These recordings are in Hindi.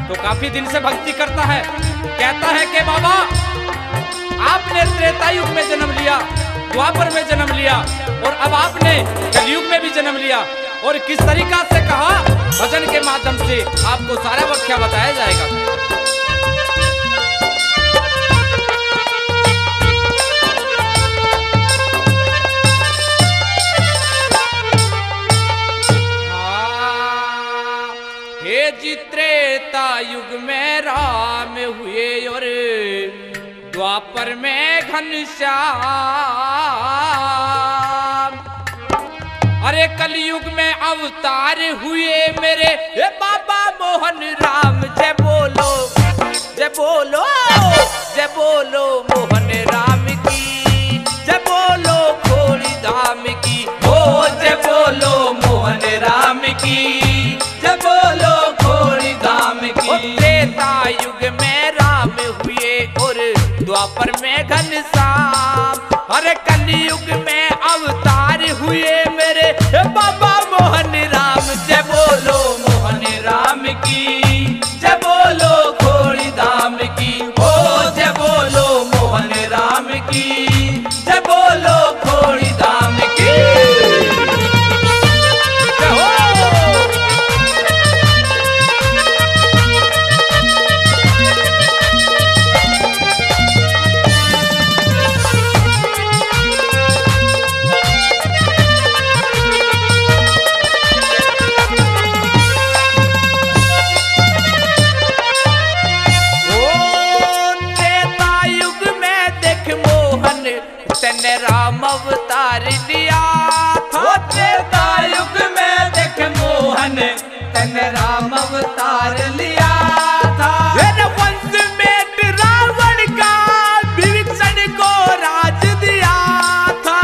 तो काफी दिन से भक्ति करता है। कहता है कि बाबा आपने त्रेता युग में जन्म लिया, द्वापर में जन्म लिया और अब आपने कलयुग में भी जन्म लिया, और किस तरीका से कहा, भजन के माध्यम से आपको सारा व्याख्या बताया जाएगा। त्रेता युग में राम हुए और द्वापर में घनश्याम, अरे कलयुग में अवतार हुए मेरे बाबा मोहन राम। जय बोलो जय बोलो जय बोलो मोहन राम की, जय बोलो खोड़ी धाम की, ओ जय बोलो मोहन राम की, जय बोलो खोड़ी धाम की। त्रेता युग में राम हुए और द्वापर में घनश्याम, अरे कलयुग में अवतार हुए मेरे बाबा मोहन राम। जय बोलो मोहन राम की, जय बोलो खोड़ी धाम की, ओ जय बोलो मोहन राम की, जय बोलो खोड़ी धाम की। तने राम अवतार लिया था, त्रेता युग में देख मोहन तने राम अवतार लिया था। वंश में रावण का विभीषण को राज दिया था,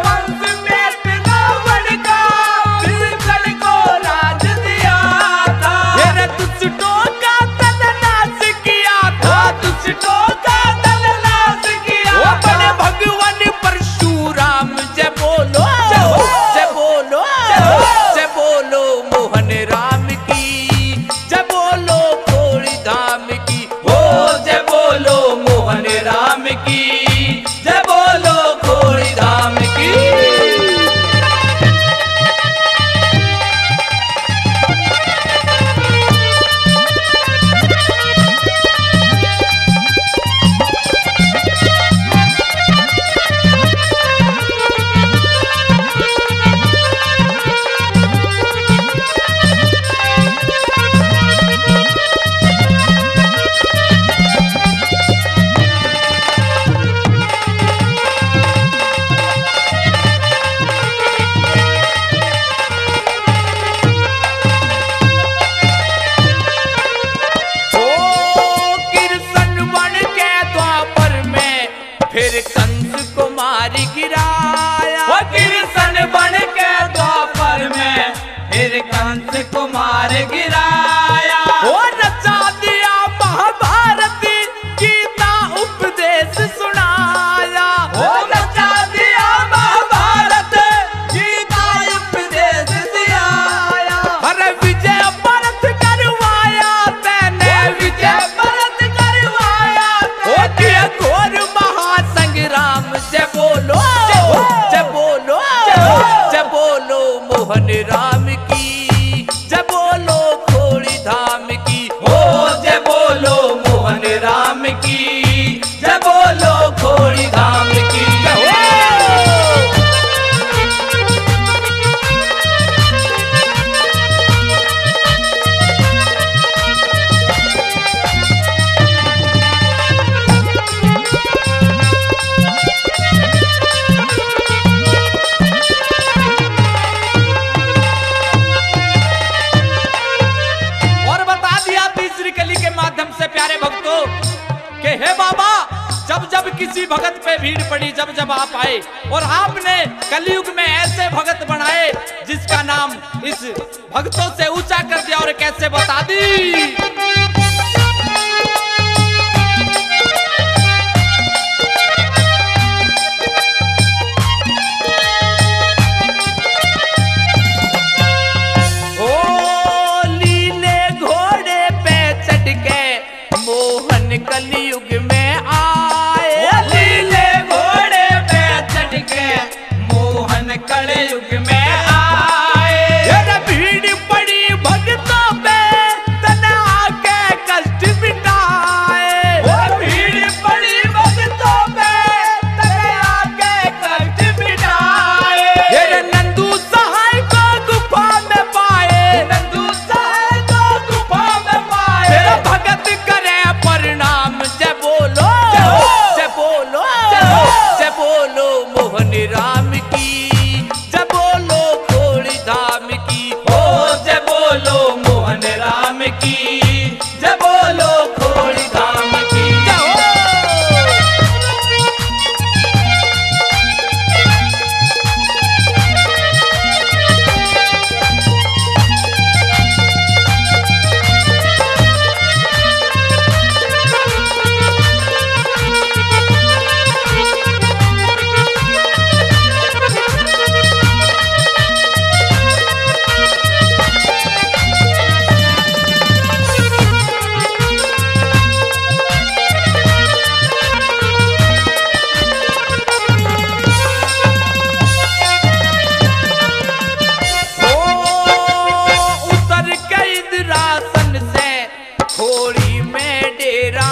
वंश में रावण का विभीषण को राज दिया था। दुष्टों का तलनाश किया था, दुष्टों का तलनाश किया था। भगवान परशुराम जय बोलो जय बोलो जय बोलो मोहन राम की, जय बोलो खोड़ी धाम की, ओ जय बोलो मोहन राम की, जय बोलो खोड़ी धाम की। फिर कंस को मार गिराया, वो कृष्ण बन के द्वापर में फिर कंस को मार गिराया। वो रचा दिया महाभारत गीता उपदेश सुनाया, वो रचा दिया महाभारत गीता उपदेश दिया। अरे विजय भरत करवाया तैने, विजय भरत करवाया, वो किया घोर संग्राम। जय बोलो जय बोलो जय बोलो मोहन राम की, जय बोलो खोड़ी धाम की, ओ जय बोलो मोहन राम की, जय बोलो खोड़ी धाम की। प्यारे भक्तों के हे बाबा, जब जब किसी भगत पे भीड़ पड़ी, जब जब आप आए और आपने कलयुग में ऐसे भगत बनाए जिसका नाम इस भक्तों से ऊंचा कर दिया, और कैसे बता दी। युग में आए, नीले घोड़े पे चढ़ के मोहन कले युग में आए। भीड़ पड़ी भक्तों पे तन आके कष्ट मिटाए, भीड़ पड़ी भक्तों पे तन आके कष्ट मिटाए। नंदू सहाय को गुफा में पाए, नंदू सहाय को गुफा में पाए। भगत करे प्रणाम जय बोलो, जय बोलो, जय बोलो मोहन राम की, जय बोलो खोड़ी धाम की। ओ जय बोलो मोहन राम की, जय बोलो खोड़ी धाम की। जय हो। उतर के इंद्रासन से खोड़ी में डेरा